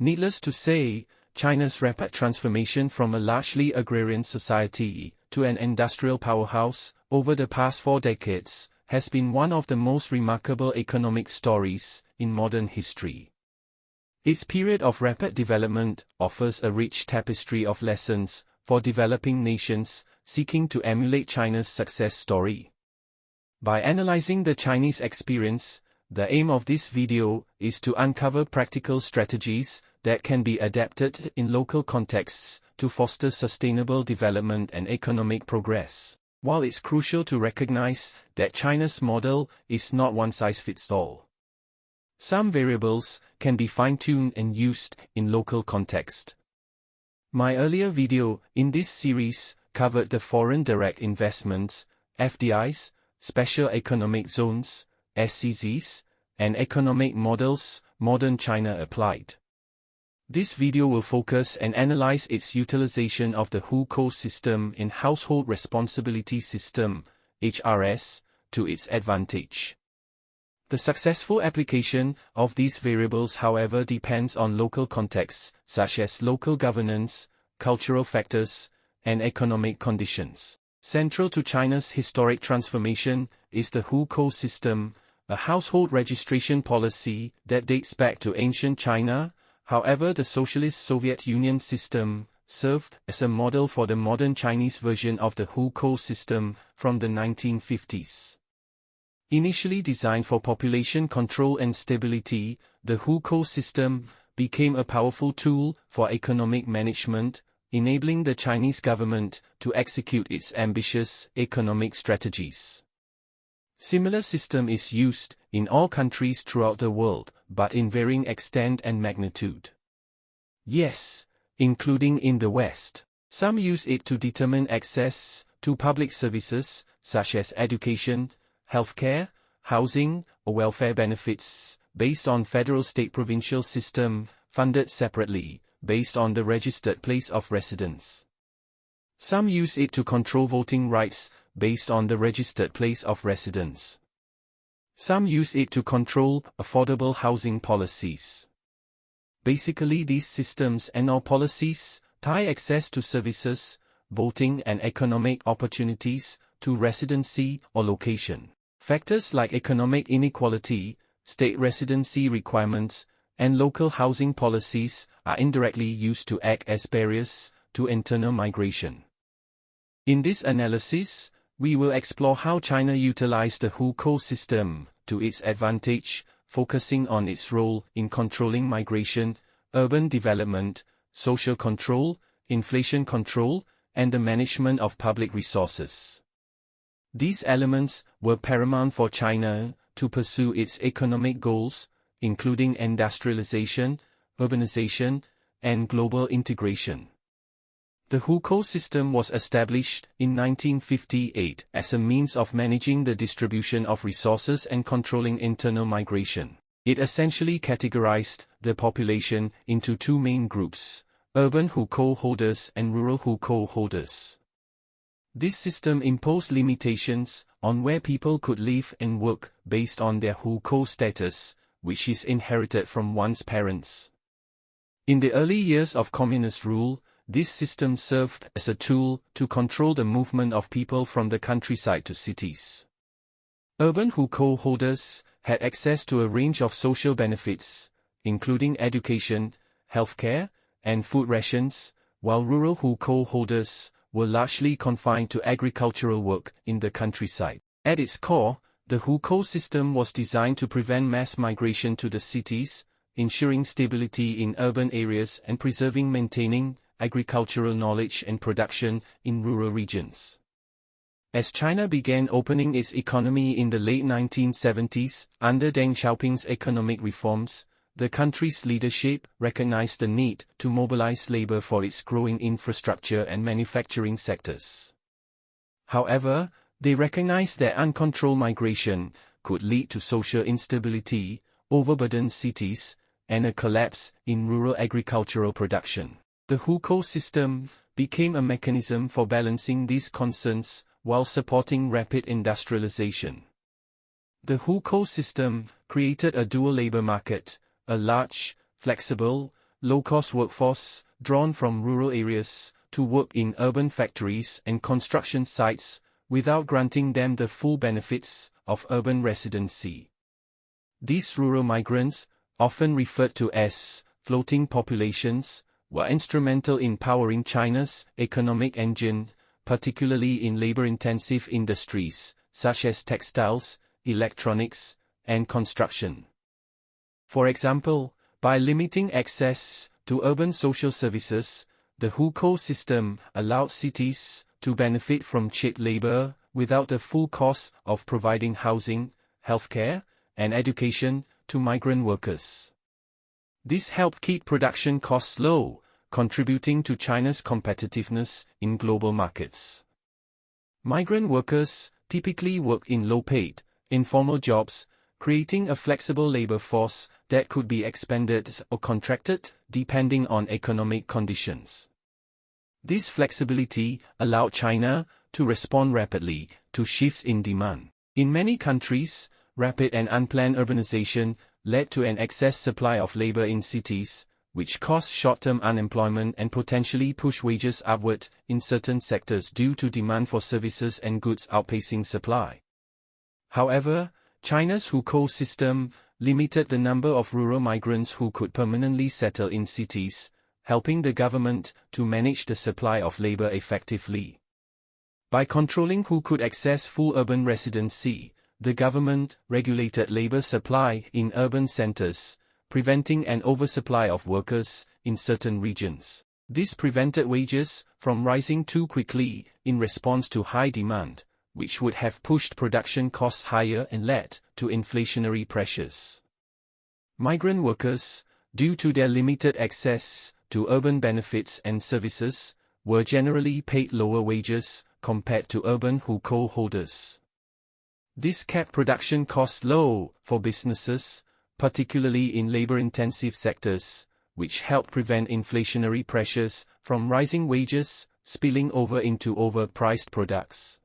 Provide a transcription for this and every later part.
Needless to say, China's rapid transformation from a largely agrarian society to an industrial powerhouse over the past 4 decades has been one of the most remarkable economic stories in modern history. Its period of rapid development offers a rich tapestry of lessons for developing nations seeking to emulate China's success story. By analyzing the Chinese experience, the aim of this video is to uncover practical strategies that can be adapted in local contexts to foster sustainable development and economic progress. While it's crucial to recognize that China's model is not one-size-fits-all, some variables can be fine-tuned and used in local context. My earlier video in this series covered the foreign direct investments, FDIs, special economic zones, SEZs, and economic models modern China applied. This video will focus and analyze its utilization of the Hukou system in Household Responsibility System, HRS, to its advantage. The successful application of these variables, however, depends on local contexts, such as local governance, cultural factors, and economic conditions. Central to China's historic transformation is the Hukou system, a household registration policy that dates back to ancient China. However, the Socialist Soviet Union system served as a model for the modern Chinese version of the Hukou system from the 1950s. Initially designed for population control and stability, the Hukou system became a powerful tool for economic management, enabling the Chinese government to execute its ambitious economic strategies. Similar system is used in all countries throughout the world, but in varying extent and magnitude. Yes, including in the West. Some use it to determine access to public services, such as education, healthcare, housing, or welfare benefits, based on federal state-provincial system, funded separately, based on the registered place of residence. Some use it to control voting rights, based on the registered place of residence. Some use it to control affordable housing policies. Basically, these systems and/or policies tie access to services, voting and economic opportunities to residency or location. Factors like economic inequality, state residency requirements, and local housing policies are indirectly used to act as barriers to internal migration. In this analysis, we will explore how China utilized the Hukou system to its advantage, focusing on its role in controlling migration, urban development, social control, inflation control, and the management of public resources. These elements were paramount for China to pursue its economic goals, including industrialization, urbanization, and global integration. The Hukou system was established in 1958 as a means of managing the distribution of resources and controlling internal migration. It essentially categorized the population into 2 main groups: urban Hukou holders and rural Hukou holders. This system imposed limitations on where people could live and work based on their Hukou status, which is inherited from one's parents. In the early years of communist rule, this system served as a tool to control the movement of people from the countryside to cities. Urban Hukou holders had access to a range of social benefits, including education, healthcare, and food rations, while rural Hukou holders were largely confined to agricultural work in the countryside. At its core, the Hukou system was designed to prevent mass migration to the cities, ensuring stability in urban areas and maintaining agricultural knowledge and production in rural regions. As China began opening its economy in the late 1970s, under Deng Xiaoping's economic reforms, the country's leadership recognized the need to mobilize labor for its growing infrastructure and manufacturing sectors. However, they recognized that uncontrolled migration could lead to social instability, overburdened cities, and a collapse in rural agricultural production. The Hukou system became a mechanism for balancing these concerns while supporting rapid industrialization. The Hukou system created a dual labor market, a large, flexible, low-cost workforce, drawn from rural areas, to work in urban factories and construction sites, without granting them the full benefits of urban residency. These rural migrants, often referred to as floating populations, were instrumental in powering China's economic engine, particularly in labor-intensive industries, such as textiles, electronics, and construction. For example, by limiting access to urban social services, the Hukou system allowed cities to benefit from cheap labor without the full cost of providing housing, healthcare, and education to migrant workers. This helped keep production costs low, contributing to China's competitiveness in global markets. Migrant workers typically worked in low-paid, informal jobs, creating a flexible labor force that could be expanded or contracted depending on economic conditions. This flexibility allowed China to respond rapidly to shifts in demand. In many countries, rapid and unplanned urbanization led to an excess supply of labor in cities, which caused short-term unemployment and potentially pushed wages upward in certain sectors due to demand for services and goods outpacing supply. However, China's Hukou system limited the number of rural migrants who could permanently settle in cities, helping the government to manage the supply of labor effectively. By controlling who could access full urban residency, the government regulated labor supply in urban centers, preventing an oversupply of workers in certain regions. This prevented wages from rising too quickly in response to high demand, which would have pushed production costs higher and led to inflationary pressures. Migrant workers, due to their limited access to urban benefits and services, were generally paid lower wages compared to urban Hukou holders. This kept production costs low for businesses, particularly in labor-intensive sectors, which helped prevent inflationary pressures from rising wages spilling over into overpriced products.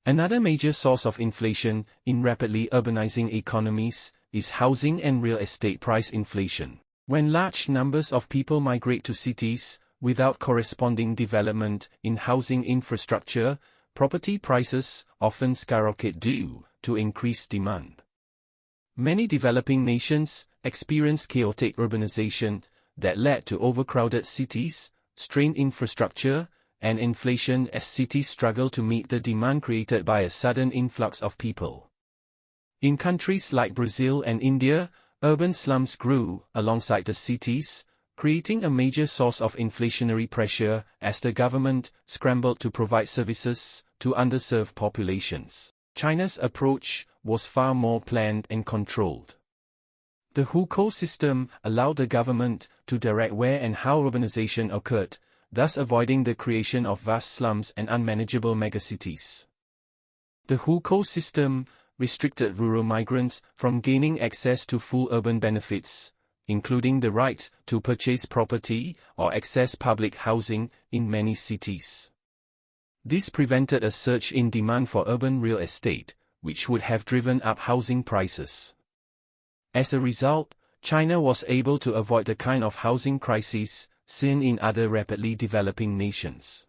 Another major source of inflation in rapidly urbanizing economies is housing and real estate price inflation. When large numbers of people migrate to cities without corresponding development in housing infrastructure, property prices often skyrocket due to increased demand. Many developing nations experienced chaotic urbanization that led to overcrowded cities, strained infrastructure, and inflation as cities struggle to meet the demand created by a sudden influx of people. In countries like Brazil and India, urban slums grew alongside the cities, creating a major source of inflationary pressure as the government scrambled to provide services to underserved populations. China's approach was far more planned and controlled. The Hukou system allowed the government to direct where and how urbanization occurred, thus avoiding the creation of vast slums and unmanageable megacities. The Hukou system restricted rural migrants from gaining access to full urban benefits, including the right to purchase property or access public housing in many cities. This prevented a surge in demand for urban real estate, which would have driven up housing prices. As a result, China was able to avoid the kind of housing crises seen in other rapidly developing nations.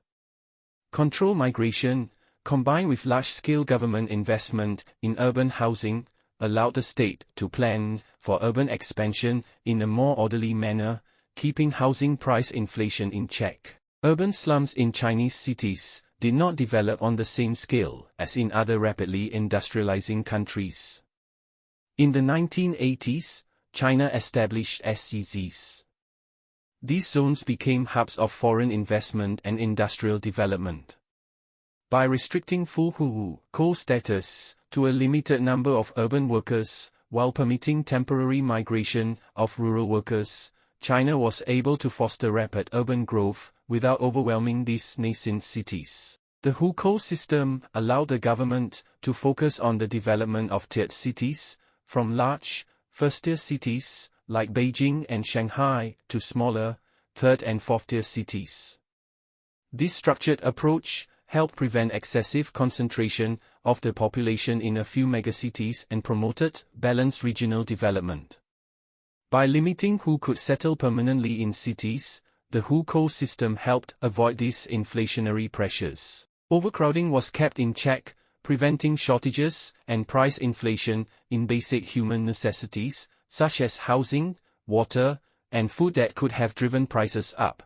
Controlled migration, combined with large-scale government investment in urban housing, allowed the state to plan for urban expansion in a more orderly manner, keeping housing price inflation in check. Urban slums in Chinese cities did not develop on the same scale as in other rapidly industrializing countries. In the 1980s, China established SEZs. These zones became hubs of foreign investment and industrial development. By restricting full Hukou status to a limited number of urban workers, while permitting temporary migration of rural workers, China was able to foster rapid urban growth without overwhelming these nascent cities. The Hukou system allowed the government to focus on the development of tiered cities, from large, first-tier cities like Beijing and Shanghai to smaller, third- and fourth-tier cities. This structured approach helped prevent excessive concentration of the population in a few megacities and promoted balanced regional development. By limiting who could settle permanently in cities, the Hukou system helped avoid these inflationary pressures. Overcrowding was kept in check, preventing shortages and price inflation in basic human necessities, such as housing, water, and food that could have driven prices up.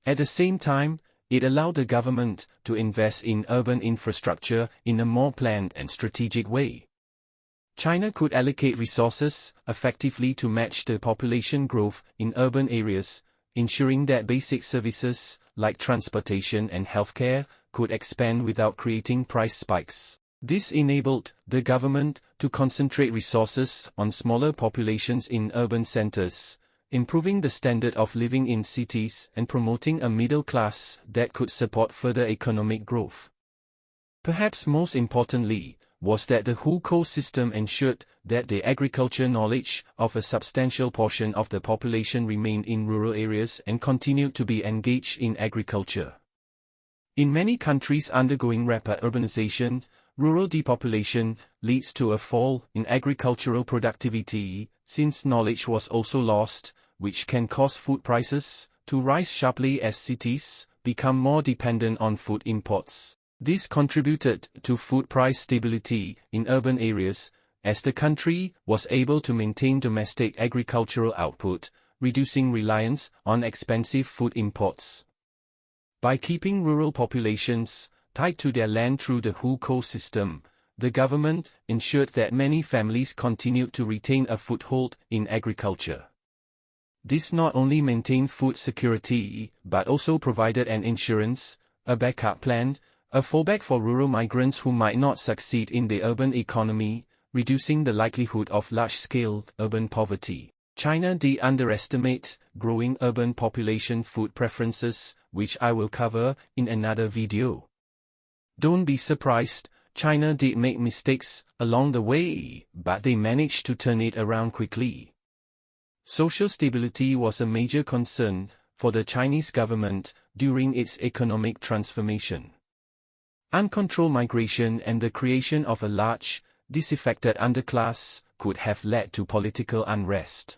At the same time, it allowed the government to invest in urban infrastructure in a more planned and strategic way. China could allocate resources effectively to match the population growth in urban areas, ensuring that basic services, like transportation and healthcare, could expand without creating price spikes. This enabled the government to concentrate resources on smaller populations in urban centers, improving the standard of living in cities and promoting a middle class that could support further economic growth. Perhaps most importantly, was that the Hukou system ensured that the agriculture knowledge of a substantial portion of the population remained in rural areas and continued to be engaged in agriculture. In many countries undergoing rapid urbanization, rural depopulation leads to a fall in agricultural productivity, since knowledge was also lost, which can cause food prices to rise sharply as cities become more dependent on food imports. This contributed to food price stability in urban areas, as the country was able to maintain domestic agricultural output, reducing reliance on expensive food imports. By keeping rural populations tied to their land through the Hukou system, the government ensured that many families continued to retain a foothold in agriculture. This not only maintained food security, but also provided an insurance, a backup plan, a fallback for rural migrants who might not succeed in the urban economy, reducing the likelihood of large-scale urban poverty. China did underestimate growing urban population food preferences, which I will cover in another video. Don't be surprised, China did make mistakes along the way, but they managed to turn it around quickly. Social stability was a major concern for the Chinese government during its economic transformation. Uncontrolled migration and the creation of a large, disaffected underclass could have led to political unrest.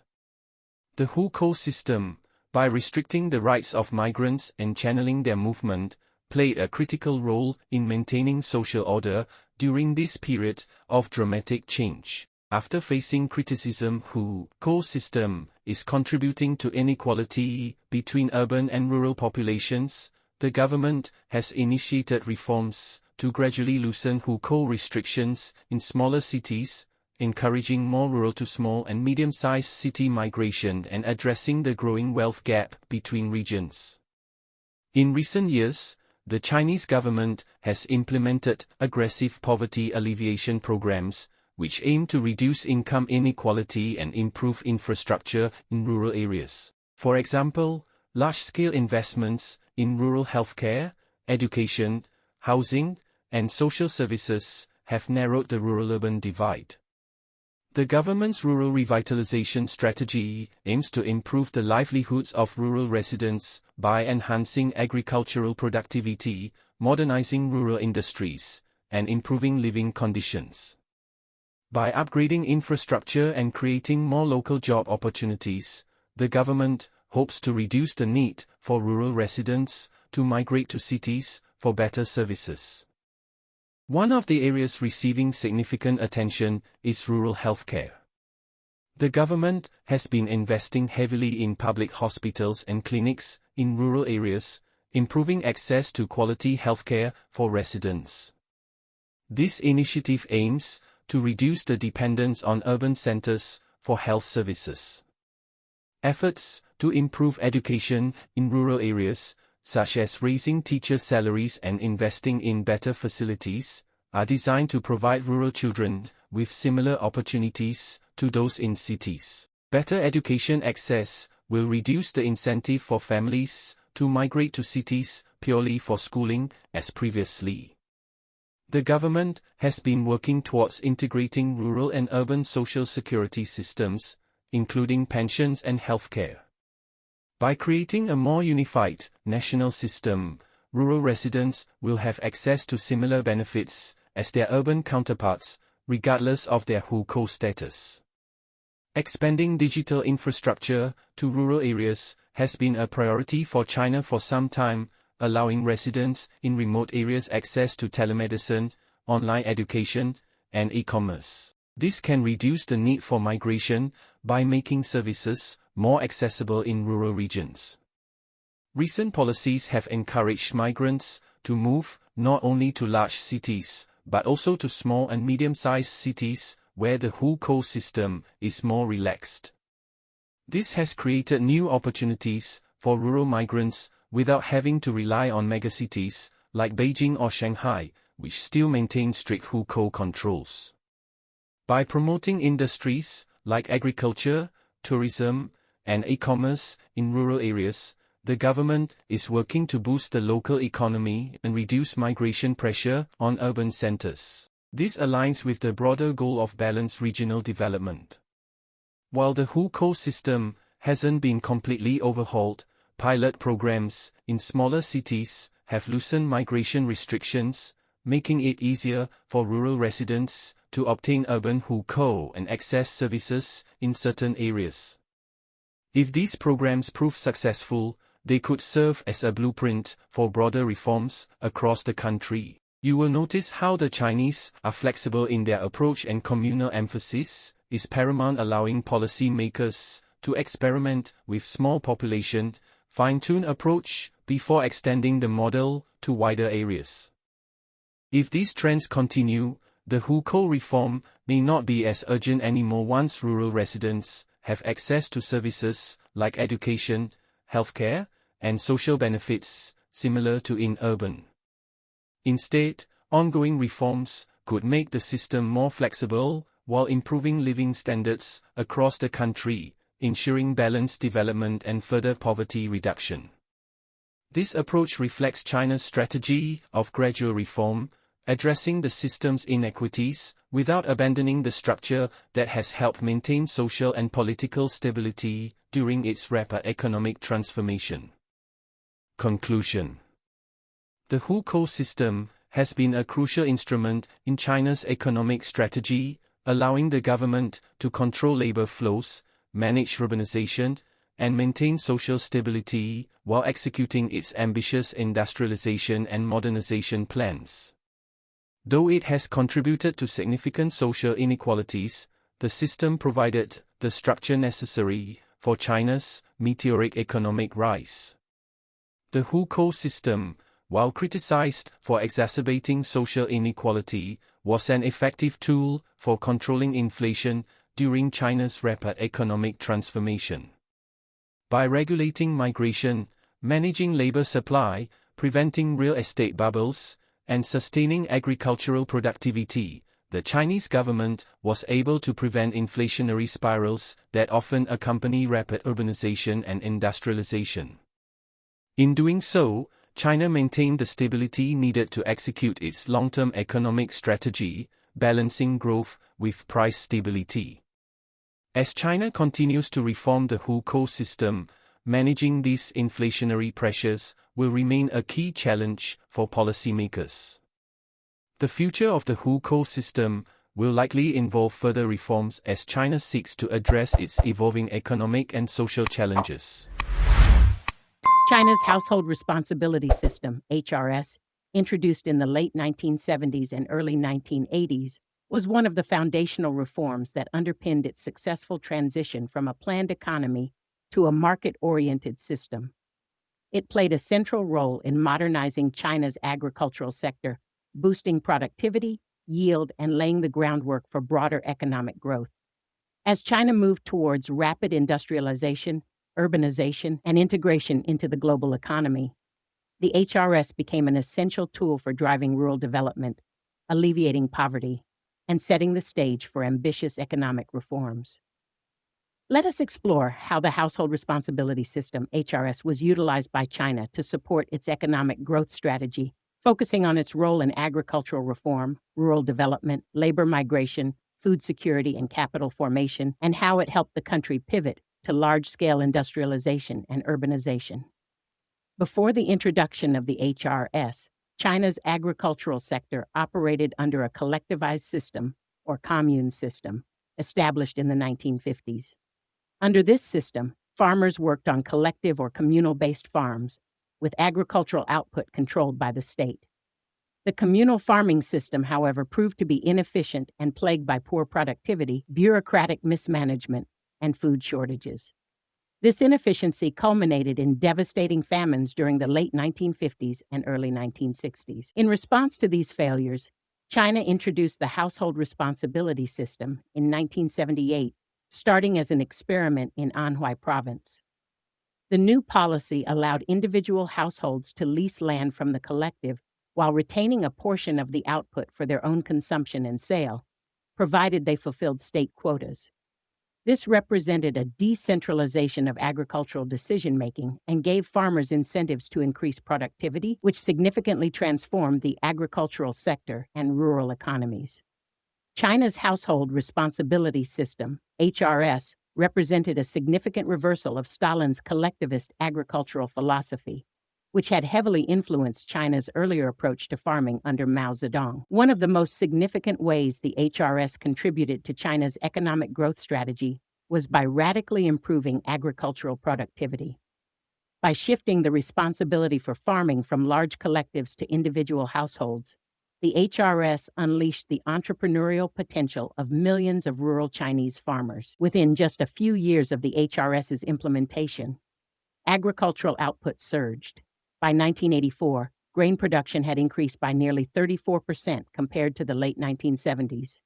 The Hukou system, by restricting the rights of migrants and channeling their movement, played a critical role in maintaining social order during this period of dramatic change. After facing criticism, Hukou system is contributing to inequality between urban and rural populations. The government has initiated reforms to gradually loosen Hukou restrictions in smaller cities, encouraging more rural to small and medium-sized city migration and addressing the growing wealth gap between regions. In recent years, the Chinese government has implemented aggressive poverty alleviation programs, which aim to reduce income inequality and improve infrastructure in rural areas. For example, large-scale investments in rural healthcare, education, housing, and social services have narrowed the rural-urban divide. The government's rural revitalization strategy aims to improve the livelihoods of rural residents by enhancing agricultural productivity, modernizing rural industries, and improving living conditions. By upgrading infrastructure and creating more local job opportunities, the government hopes to reduce the need for rural residents to migrate to cities for better services. One of the areas receiving significant attention is rural healthcare. The government has been investing heavily in public hospitals and clinics in rural areas, improving access to quality healthcare for residents. This initiative aims to reduce the dependence on urban centers for health services. Efforts to improve education in rural areas, such as raising teacher salaries and investing in better facilities, are designed to provide rural children with similar opportunities to those in cities. Better education access will reduce the incentive for families to migrate to cities purely for schooling, as previously. The government has been working towards integrating rural and urban social security systems, including pensions and healthcare. By creating a more unified national system, rural residents will have access to similar benefits as their urban counterparts, regardless of their Hukou status. Expanding digital infrastructure to rural areas has been a priority for China for some time, allowing residents in remote areas access to telemedicine, online education, and e-commerce. This can reduce the need for migration by making services more accessible in rural regions. Recent policies have encouraged migrants to move not only to large cities, but also to small and medium-sized cities where the Hukou system is more relaxed. This has created new opportunities for rural migrants without having to rely on megacities like Beijing or Shanghai, which still maintain strict Hukou controls. By promoting industries like agriculture, tourism, and e-commerce in rural areas, the government is working to boost the local economy and reduce migration pressure on urban centers. This aligns with the broader goal of balanced regional development. While the Hukou system hasn't been completely overhauled, pilot programs in smaller cities have loosened migration restrictions, making it easier for rural residents to obtain urban Hukou and access services in certain areas. If these programs prove successful, they could serve as a blueprint for broader reforms across the country. You will notice how the Chinese are flexible in their approach, and communal emphasis is paramount, allowing policymakers to experiment with small population, fine-tune approach before extending the model to wider areas. If these trends continue, the Hukou reform may not be as urgent anymore once rural residents have access to services like education, healthcare, and social benefits similar to in urban. Instead, ongoing reforms could make the system more flexible while improving living standards across the country, ensuring balanced development and further poverty reduction. This approach reflects China's strategy of gradual reform, addressing the system's inequities without abandoning the structure that has helped maintain social and political stability during its rapid economic transformation. Conclusion. The Hukou system has been a crucial instrument in China's economic strategy, allowing the government to control labor flows, manage urbanization, and maintain social stability while executing its ambitious industrialization and modernization plans. Though it has contributed to significant social inequalities, the system provided the structure necessary for China's meteoric economic rise. The Hukou system, while criticized for exacerbating social inequality, was an effective tool for controlling inflation during China's rapid economic transformation. By regulating migration, managing labor supply, preventing real estate bubbles, and sustaining agricultural productivity, the Chinese government was able to prevent inflationary spirals that often accompany rapid urbanization and industrialization. In doing so, China maintained the stability needed to execute its long-term economic strategy, balancing growth with price stability. As China continues to reform the Hukou system, managing these inflationary pressures will remain a key challenge for policymakers. The future of the Hukou system will likely involve further reforms as China seeks to address its evolving economic and social challenges. China's Household Responsibility System, HRS, introduced in the late 1970s and early 1980s, was one of the foundational reforms that underpinned its successful transition from a planned economy to a market-oriented system. It played a central role in modernizing China's agricultural sector, boosting productivity, yield, and laying the groundwork for broader economic growth. As China moved towards rapid industrialization, urbanization, and integration into the global economy, the HRS became an essential tool for driving rural development, alleviating poverty, and setting the stage for ambitious economic reforms. Let us explore how the Household Responsibility System, HRS, was utilized by China to support its economic growth strategy, focusing on its role in agricultural reform, rural development, labor migration, food security, and capital formation, and how it helped the country pivot to large-scale industrialization and urbanization. Before the introduction of the HRS, China's agricultural sector operated under a collectivized system, or commune system, established in the 1950s. Under this system, farmers worked on collective or communal-based farms, with agricultural output controlled by the state. The communal farming system, however, proved to be inefficient and plagued by poor productivity, bureaucratic mismanagement, and food shortages. This inefficiency culminated in devastating famines during the late 1950s and early 1960s. In response to these failures, China introduced the household responsibility system in 1978, starting as an experiment in Anhui province. The new policy allowed individual households to lease land from the collective while retaining a portion of the output for their own consumption and sale, provided they fulfilled state quotas. This represented a decentralization of agricultural decision-making and gave farmers incentives to increase productivity, which significantly transformed the agricultural sector and rural economies. China's household responsibility system, HRS, represented a significant reversal of Stalin's collectivist agricultural philosophy, which had heavily influenced China's earlier approach to farming under Mao Zedong. One of the most significant ways the HRS contributed to China's economic growth strategy was by radically improving agricultural productivity. By shifting the responsibility for farming from large collectives to individual households, the HRS unleashed the entrepreneurial potential of millions of rural Chinese farmers. Within just a few years of the HRS's implementation, agricultural output surged. By 1984, grain production had increased by nearly 34% compared to the late 1970s.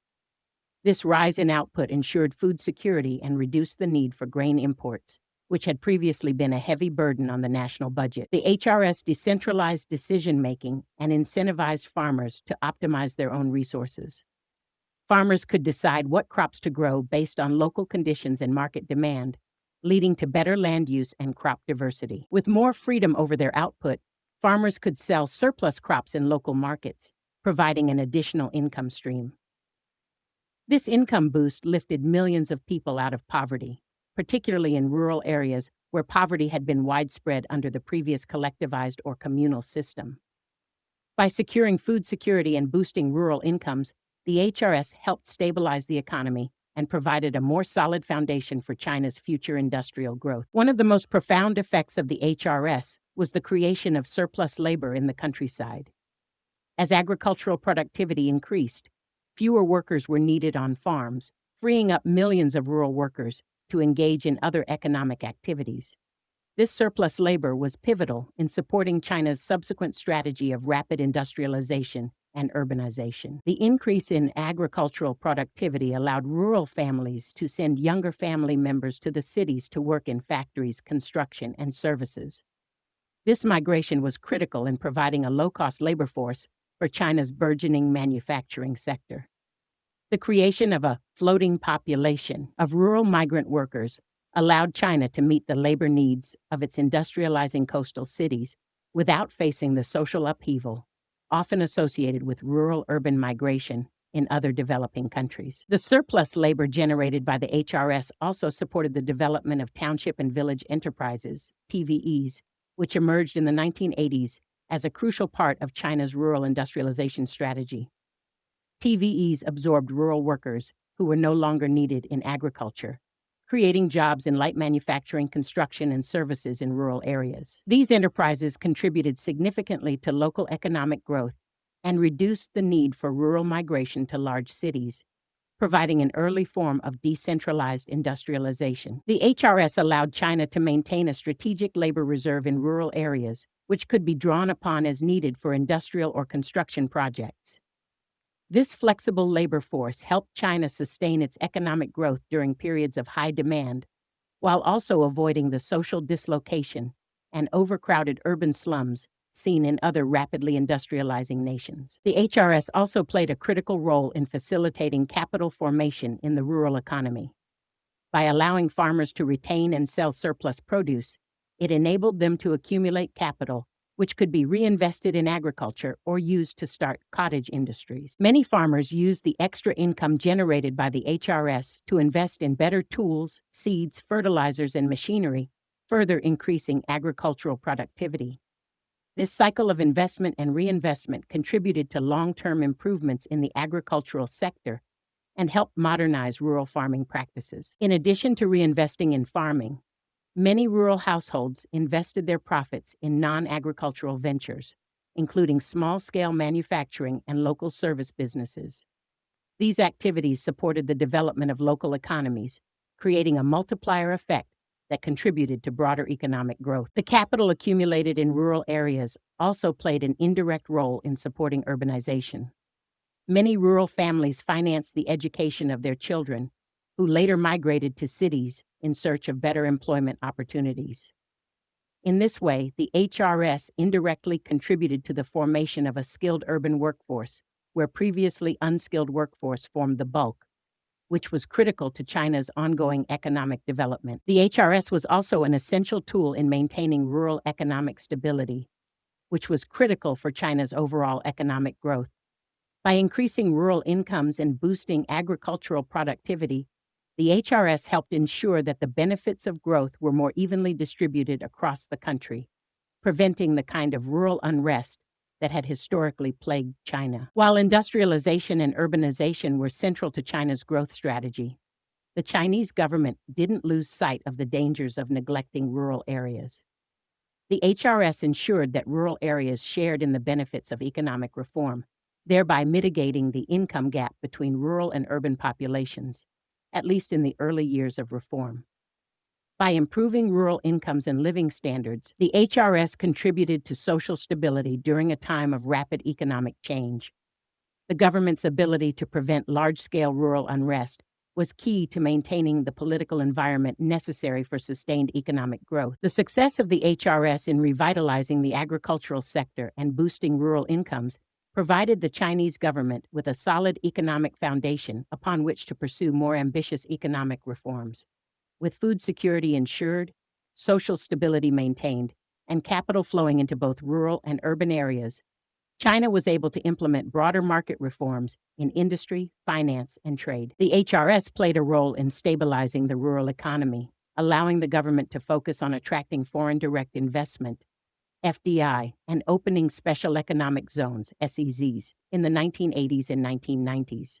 This rise in output ensured food security and reduced the need for grain imports, which had previously been a heavy burden on the national budget. The HRS decentralized decision-making and incentivized farmers to optimize their own resources. Farmers could decide what crops to grow based on local conditions and market demand, leading to better land use and crop diversity. With more freedom over their output, farmers could sell surplus crops in local markets, providing an additional income stream. This income boost lifted millions of people out of poverty, particularly in rural areas where poverty had been widespread under the previous collectivized or communal system. By securing food security and boosting rural incomes, the HRS helped stabilize the economy and provided a more solid foundation for China's future industrial growth. One of the most profound effects of the HRS was the creation of surplus labor in the countryside. As agricultural productivity increased, fewer workers were needed on farms, freeing up millions of rural workers to engage in other economic activities. This surplus labor was pivotal in supporting China's subsequent strategy of rapid industrialization and urbanization. The increase in agricultural productivity allowed rural families to send younger family members to the cities to work in factories, construction, and services. This migration was critical in providing a low-cost labor force for China's burgeoning manufacturing sector. The creation of a floating population of rural migrant workers allowed China to meet the labor needs of its industrializing coastal cities without facing the social upheaval often associated with rural-urban migration in other developing countries. The surplus labor generated by the HRS also supported the development of township and village enterprises, TVEs, which emerged in the 1980s as a crucial part of China's rural industrialization strategy. TVEs absorbed rural workers who were no longer needed in agriculture, creating jobs in light manufacturing, construction, and services in rural areas. These enterprises contributed significantly to local economic growth and reduced the need for rural migration to large cities, providing an early form of decentralized industrialization. The HRS allowed China to maintain a strategic labor reserve in rural areas, which could be drawn upon as needed for industrial or construction projects. This flexible labor force helped China sustain its economic growth during periods of high demand, while also avoiding the social dislocation and overcrowded urban slums seen in other rapidly industrializing nations. The HRS also played a critical role in facilitating capital formation in the rural economy. By allowing farmers to retain and sell surplus produce, it enabled them to accumulate capital, which could be reinvested in agriculture or used to start cottage industries. Many farmers used the extra income generated by the HRS to invest in better tools, seeds, fertilizers, and machinery, further increasing agricultural productivity. This cycle of investment and reinvestment contributed to long-term improvements in the agricultural sector and helped modernize rural farming practices. In addition to reinvesting in farming, many rural households invested their profits in non-agricultural ventures, including small-scale manufacturing and local service businesses. These activities supported the development of local economies, creating a multiplier effect that contributed to broader economic growth. The capital accumulated in rural areas also played an indirect role in supporting urbanization. Many rural families financed the education of their children, who later migrated to cities in search of better employment opportunities. In this way, the HRS indirectly contributed to the formation of a skilled urban workforce, where previously unskilled workforce formed the bulk, which was critical to China's ongoing economic development. The HRS was also an essential tool in maintaining rural economic stability, which was critical for China's overall economic growth. By increasing rural incomes and boosting agricultural productivity, the HRS helped ensure that the benefits of growth were more evenly distributed across the country, preventing the kind of rural unrest that had historically plagued China. While industrialization and urbanization were central to China's growth strategy, the Chinese government didn't lose sight of the dangers of neglecting rural areas. The HRS ensured that rural areas shared in the benefits of economic reform, thereby mitigating the income gap between rural and urban populations, at least in the early years of reform. By improving rural incomes and living standards, the HRS contributed to social stability during a time of rapid economic change. The government's ability to prevent large-scale rural unrest was key to maintaining the political environment necessary for sustained economic growth. The success of the HRS in revitalizing the agricultural sector and boosting rural incomes provided the Chinese government with a solid economic foundation upon which to pursue more ambitious economic reforms. With food security ensured, social stability maintained, and capital flowing into both rural and urban areas, China was able to implement broader market reforms in industry, finance, and trade. The HRS played a role in stabilizing the rural economy, allowing the government to focus on attracting foreign direct investment, FDI, and opening special economic zones, SEZs, in the 1980s and 1990s.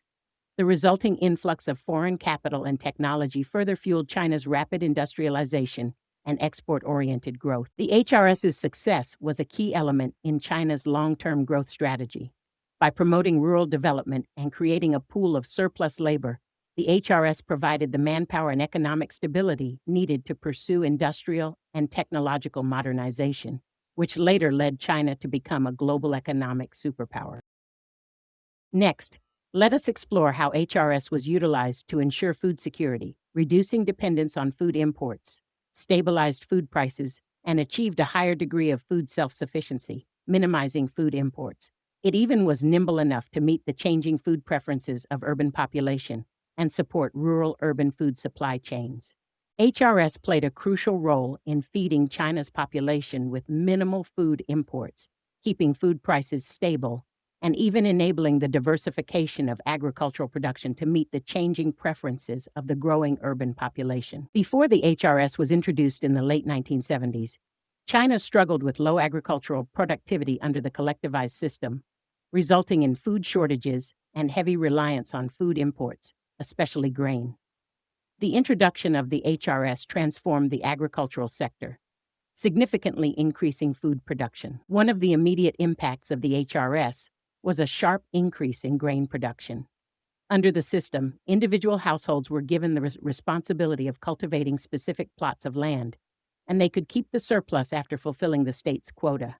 The resulting influx of foreign capital and technology further fueled China's rapid industrialization and export-oriented growth. The HRS's success was a key element in China's long-term growth strategy. By promoting rural development and creating a pool of surplus labor, the HRS provided the manpower and economic stability needed to pursue industrial and technological modernization, which later led China to become a global economic superpower. Next, let us explore how HRS was utilized to ensure food security, reducing dependence on food imports, stabilized food prices, and achieved a higher degree of food self-sufficiency, minimizing food imports. It even was nimble enough to meet the changing food preferences of urban population and support rural-urban food supply chains. HRS played a crucial role in feeding China's population with minimal food imports, keeping food prices stable, and even enabling the diversification of agricultural production to meet the changing preferences of the growing urban population. Before the HRS was introduced in the late 1970s, China struggled with low agricultural productivity under the collectivized system, resulting in food shortages and heavy reliance on food imports, especially grain. The introduction of the HRS transformed the agricultural sector, significantly increasing food production. One of the immediate impacts of the HRS was a sharp increase in grain production. Under the system, individual households were given the responsibility of cultivating specific plots of land, and they could keep the surplus after fulfilling the state's quota.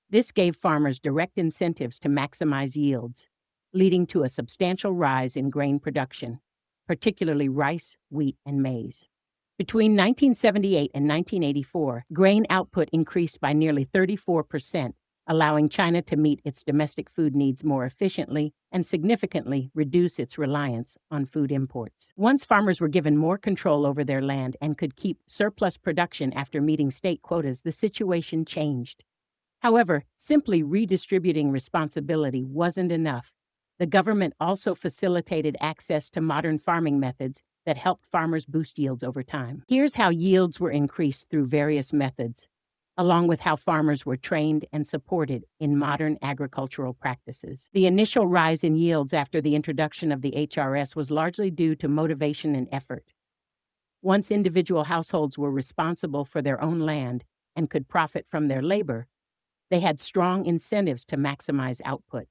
This gave farmers direct incentives to maximize yields, leading to a substantial rise in grain production, particularly rice, wheat, and maize. Between 1978 and 1984, grain output increased by nearly 34%, allowing China to meet its domestic food needs more efficiently and significantly reduce its reliance on food imports. Once farmers were given more control over their land and could keep surplus production after meeting state quotas, the situation changed. However, simply redistributing responsibility wasn't enough. The government also facilitated access to modern farming methods that helped farmers boost yields over time. Here's how yields were increased through various methods. along with how farmers were trained and supported in modern agricultural practices. The initial rise in yields after the introduction of the HRS was largely due to motivation and effort. Once individual households were responsible for their own land and could profit from their labor, they had strong incentives to maximize output.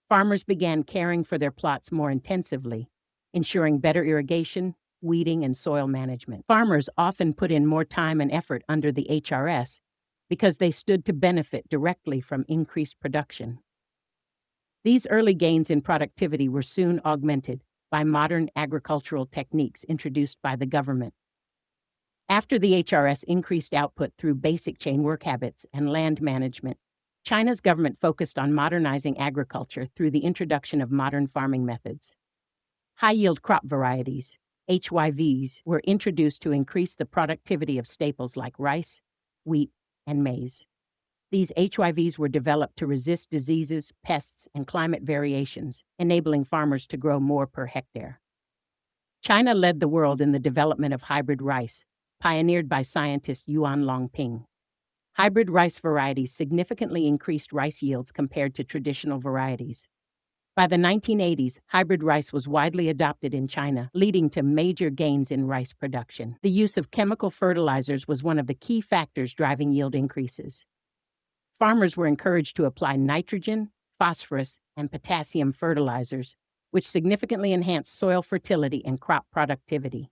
Farmers began caring for their plots more intensively, ensuring better irrigation, weeding, and soil management. Farmers often put in more time and effort under the HRS because they stood to benefit directly from increased production. These early gains in productivity were soon augmented by modern agricultural techniques introduced by the government. After the HRS increased output through basic chain work habits and land management, China's government focused on modernizing agriculture through the introduction of modern farming methods. High-yield crop varieties, HYVs, were introduced to increase the productivity of staples like rice, wheat, and maize. These HYVs were developed to resist diseases, pests, and climate variations, enabling farmers to grow more per hectare. China led the world in the development of hybrid rice, pioneered by scientist Yuan Longping. Hybrid rice varieties significantly increased rice yields compared to traditional varieties. By the 1980s, hybrid rice was widely adopted in China, leading to major gains in rice production. The use of chemical fertilizers was one of the key factors driving yield increases. Farmers were encouraged to apply nitrogen, phosphorus, and potassium fertilizers, which significantly enhanced soil fertility and crop productivity.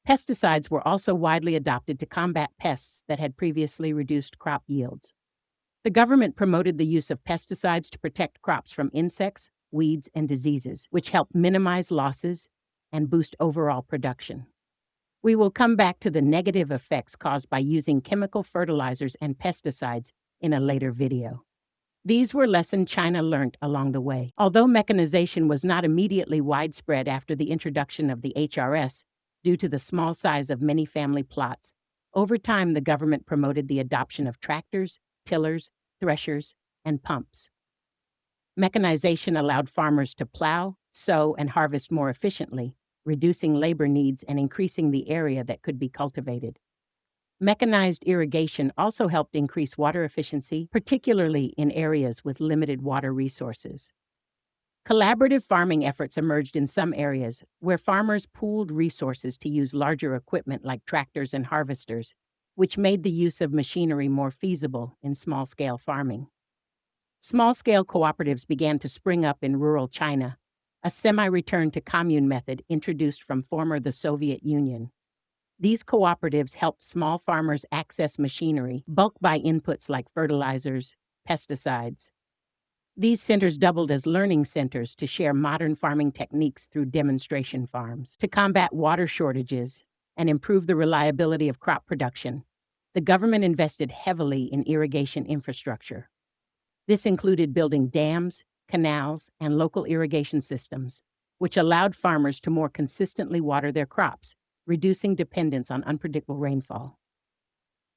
Pesticides were also widely adopted to combat pests that had previously reduced crop yields. The government promoted the use of pesticides to protect crops from insects, weeds, and diseases, which helped minimize losses and boost overall production. We will come back to the negative effects caused by using chemical fertilizers and pesticides in a later video. These were lessons China learned along the way. Although mechanization was not immediately widespread after the introduction of the HRS, due to the small size of many family plots, over time the government promoted the adoption of tractors, tillers, threshers, and pumps. Mechanization allowed farmers to plow, sow, and harvest more efficiently, reducing labor needs and increasing the area that could be cultivated. Mechanized irrigation also helped increase water efficiency, particularly in areas with limited water resources. Collaborative farming efforts emerged in some areas where farmers pooled resources to use larger equipment like tractors and harvesters, which made the use of machinery more feasible in small-scale farming. Small-scale cooperatives began to spring up in rural China, a semi-return to commune method introduced from former the Soviet Union. These cooperatives helped small farmers access machinery, bulk buy inputs like fertilizers, pesticides. These centers doubled as learning centers to share modern farming techniques through demonstration farms. To combat water shortages and improve the reliability of crop production, the government invested heavily in irrigation infrastructure. This included building dams, canals, and local irrigation systems, which allowed farmers to more consistently water their crops, reducing dependence on unpredictable rainfall.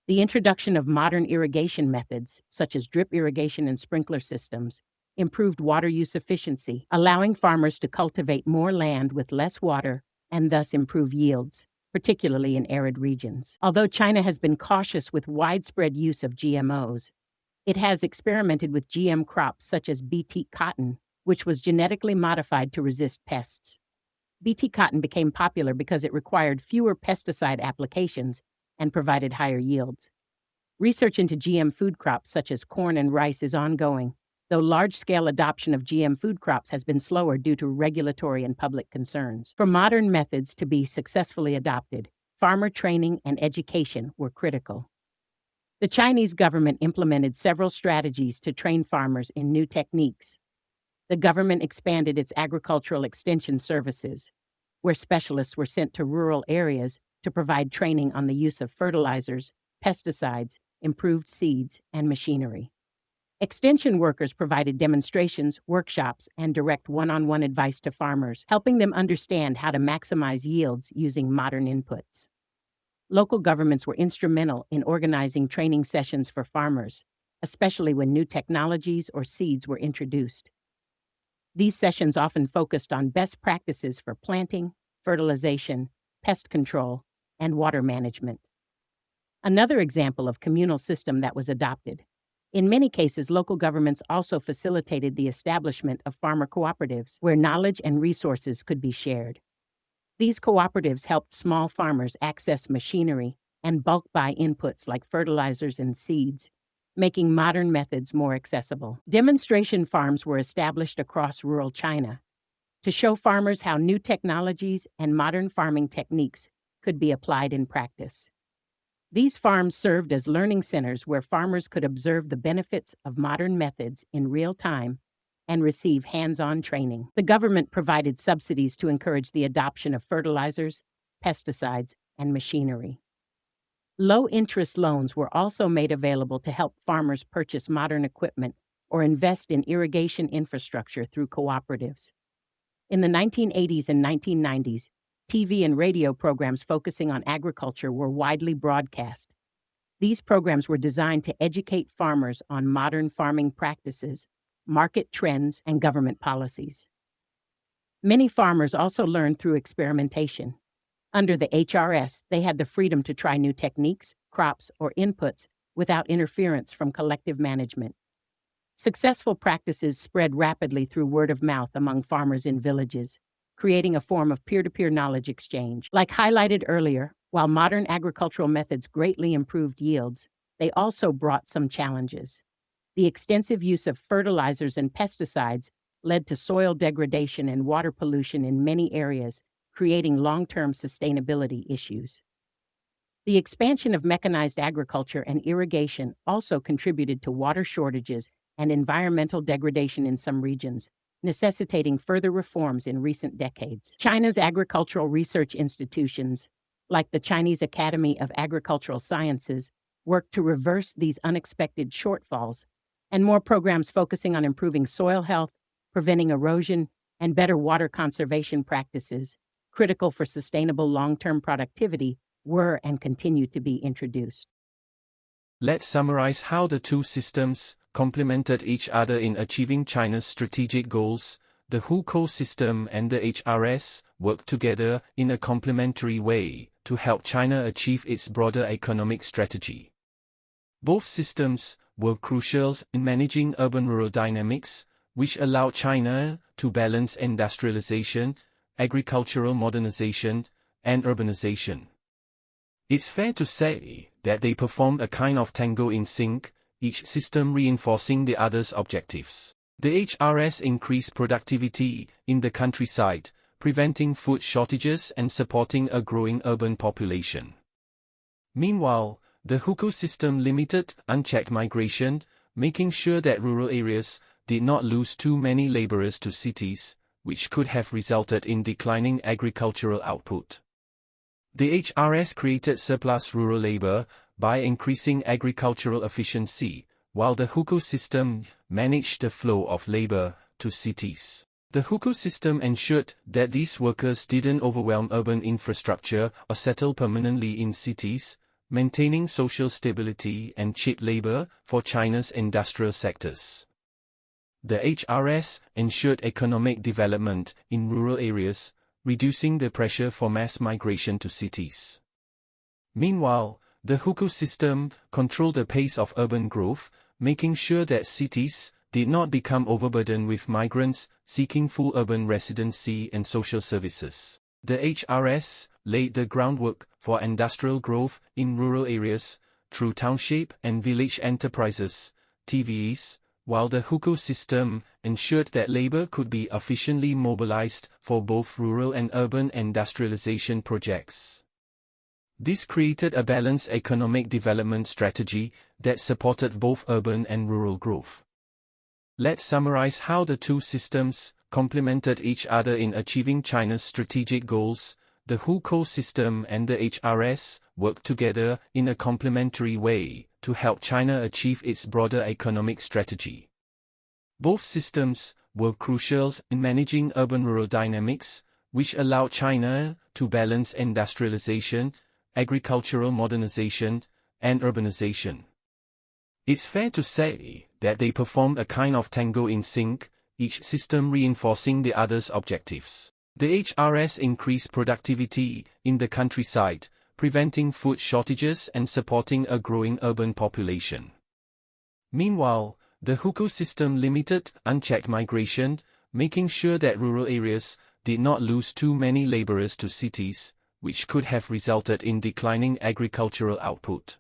The introduction of modern irrigation methods, such as drip irrigation and sprinkler systems, improved water use efficiency, allowing farmers to cultivate more land with less water and thus improve yields, particularly in arid regions. Although China has been cautious with widespread use of GMOs, it has experimented with GM crops such as Bt cotton, which was genetically modified to resist pests. Bt cotton became popular because it required fewer pesticide applications and provided higher yields. Research into GM food crops such as corn and rice is ongoing, though large-scale adoption of GM food crops has been slower due to regulatory and public concerns. For modern methods to be successfully adopted, farmer training and education were critical. The Chinese government implemented several strategies to train farmers in new techniques. The government expanded its agricultural extension services, where specialists were sent to rural areas to provide training on the use of fertilizers, pesticides, improved seeds, and machinery. Extension workers provided demonstrations, workshops, and direct one-on-one advice to farmers, helping them understand how to maximize yields using modern inputs. Local governments were instrumental in organizing training sessions for farmers, especially when new technologies or seeds were introduced. These sessions often focused on best practices for planting, fertilization, pest control, and water management. Another example of communal system that was adopted. In many cases, local governments also facilitated the establishment of farmer cooperatives where knowledge and resources could be shared. These cooperatives helped small farmers access machinery and bulk buy inputs like fertilizers and seeds, making modern methods more accessible. Demonstration farms were established across rural China to show farmers how new technologies and modern farming techniques could be applied in practice. These farms served as learning centers where farmers could observe the benefits of modern methods in real time and receive hands-on training. The government provided subsidies to encourage the adoption of fertilizers, pesticides, and machinery. Low-interest loans were also made available to help farmers purchase modern equipment or invest in irrigation infrastructure through cooperatives. In the 1980s and 1990s, TV and radio programs focusing on agriculture were widely broadcast. These programs were designed to educate farmers on modern farming practices, market trends, and government policies. Many farmers also learned through experimentation. Under the HRS, they had the freedom to try new techniques, crops, or inputs without interference from collective management. Successful practices spread rapidly through word of mouth among farmers in villages, creating a form of peer-to-peer knowledge exchange. Like highlighted earlier, while modern agricultural methods greatly improved yields, they also brought some challenges. The extensive use of fertilizers and pesticides led to soil degradation and water pollution in many areas, creating long-term sustainability issues. The expansion of mechanized agriculture and irrigation also contributed to water shortages and environmental degradation in some regions, necessitating further reforms in recent decades. China's agricultural research institutions, like the Chinese Academy of Agricultural Sciences, worked to reverse these unexpected shortfalls, and more programs focusing on improving soil health, preventing erosion, and better water conservation practices, critical for sustainable long-term productivity, were and continue to be introduced. Let's summarize how the two systems complemented each other in achieving China's strategic goals. The Hukou system and the HRS work together in a complementary way to help China achieve its broader economic strategy. Both systems were crucial in managing urban-rural dynamics, which allowed China to balance industrialization, agricultural modernization, and urbanization. It's fair to say that they performed a kind of tango in sync, each system reinforcing the other's objectives. The HRS increased productivity in the countryside, preventing food shortages and supporting a growing urban population. Meanwhile, the Hukou system limited unchecked migration, making sure that rural areas did not lose too many laborers to cities, which could have resulted in declining agricultural output. The HRS created surplus rural labor by increasing agricultural efficiency, while the Hukou system managed the flow of labor to cities. The Hukou system ensured that these workers didn't overwhelm urban infrastructure or settle permanently in cities, maintaining social stability and cheap labor for China's industrial sectors. The HRS ensured economic development in rural areas, reducing the pressure for mass migration to cities. Meanwhile, the Hukou system controlled the pace of urban growth, making sure that cities did not become overburdened with migrants seeking full urban residency and social services. The HRS laid the groundwork for industrial growth in rural areas through township and village enterprises, TVEs, while the Hukou system ensured that labor could be efficiently mobilized for both rural and urban industrialization projects. This created a balanced economic development strategy that supported both urban and rural growth. Let's summarize how the two systems complemented each other in achieving China's strategic goals. The Hukou system and the HRS work together in a complementary way to help China achieve its broader economic strategy. Both systems were crucial in managing urban-rural dynamics, which allowed China to balance industrialization, agricultural modernization, and urbanization. It's fair to say that they performed a kind of tango in sync, each system reinforcing the other's objectives. The HRS increased productivity in the countryside, preventing food shortages and supporting a growing urban population. Meanwhile, the Hukou system limited unchecked migration, making sure that rural areas did not lose too many laborers to cities, which could have resulted in declining agricultural output.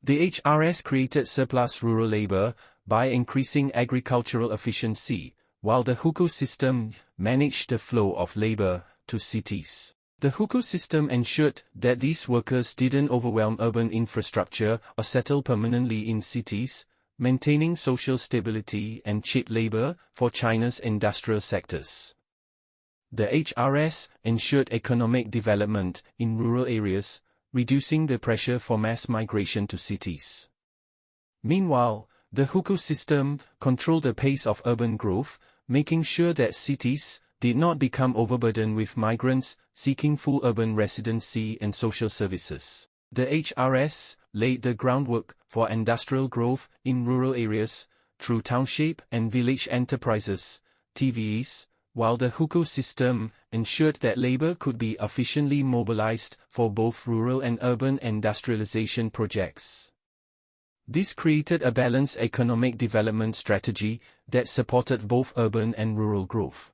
The HRS created surplus rural labor by increasing agricultural efficiency, while the Hukou system managed the flow of labor to cities. The Hukou system ensured that these workers didn't overwhelm urban infrastructure or settle permanently in cities, maintaining social stability and cheap labor for China's industrial sectors. The HRS ensured economic development in rural areas, reducing the pressure for mass migration to cities. Meanwhile, the Hukou system controlled the pace of urban growth, making sure that cities did not become overburdened with migrants seeking full urban residency and social services. The HRS laid the groundwork for industrial growth in rural areas through township and village enterprises, TVEs, while the Hukou system ensured that labor could be efficiently mobilized for both rural and urban industrialization projects. This created a balanced economic development strategy that supported both urban and rural growth.